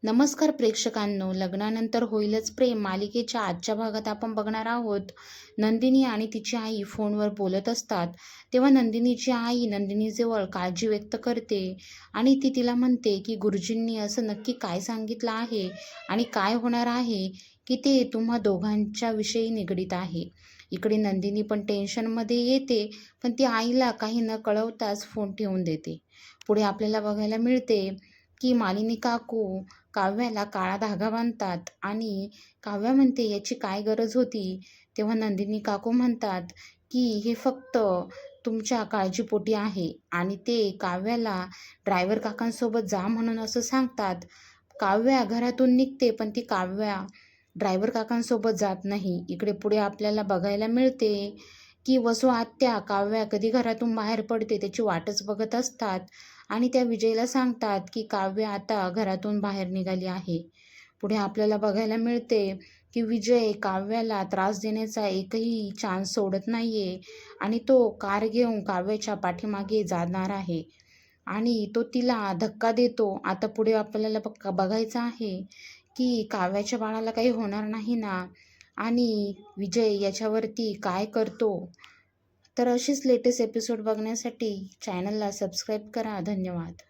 नमस्कार प्रेक्षकांनो, लग्नानंतर होईलच प्रेम मालिकेच्या आजच्या भागात आपण बघणार आहोत. नंदिनी आणि तिची आई फोनवर बोलत असतात तेव्हा नंदिनीची आई नंदिनीजवळ काळजी व्यक्त करते आणि ती तिला म्हणते की गुरुजींनी असं नक्की काय सांगितलं आहे आणि काय होणार आहे की ते तुम्हा दोघांच्या विषयी निगडीत आहे. इकडे नंदिनी पण टेन्शनमध्ये येते, पण ती आईला काही न कळवताच फोन ठेवून देते. पुढे आपल्याला बघायला मिळते की मालिनी काकू काव्याला काळा धागा बांधतात आणि काव्या म्हणते याची काय गरज होती. तेव्हा नंदिनी काकू म्हणतात की हे फक्त तुमच्या काळजीपोटी आहे आणि ते काव्याला ड्रायव्हर काकांसोबत जा म्हणून असं सांगतात. काव्या घरातून निघते, पण ती काव्या ड्रायव्हर काकांसोबत जात नाही. इकडे पुढे आपल्याला बघायला मिळते की वसू आत्या काव्या कधी घरातून बाहेर पडते त्याची वाटच बघत असतात आणि त्या विजयला सांगतात की काव्य आता घरातून बाहेर निघाली आहे. पुढे आपल्याला बघायला मिळते की विजय काव्याला त्रास देण्याचा एकही चान्स सोडत नाहीये आणि तो कार घेऊन काव्याच्या पाठीमागे जाणार आहे आणि तो तिला धक्का देतो. आता पुढे आपल्याला बघायचं आहे की काव्याच्या बाळाला काही होणार नाही ना, आणि विजय याच्यावरती काय करतो. तर अशीच लेटेस्ट एपिसोड बघण्यासाठी चॅनलला सबस्क्राईब करा. धन्यवाद.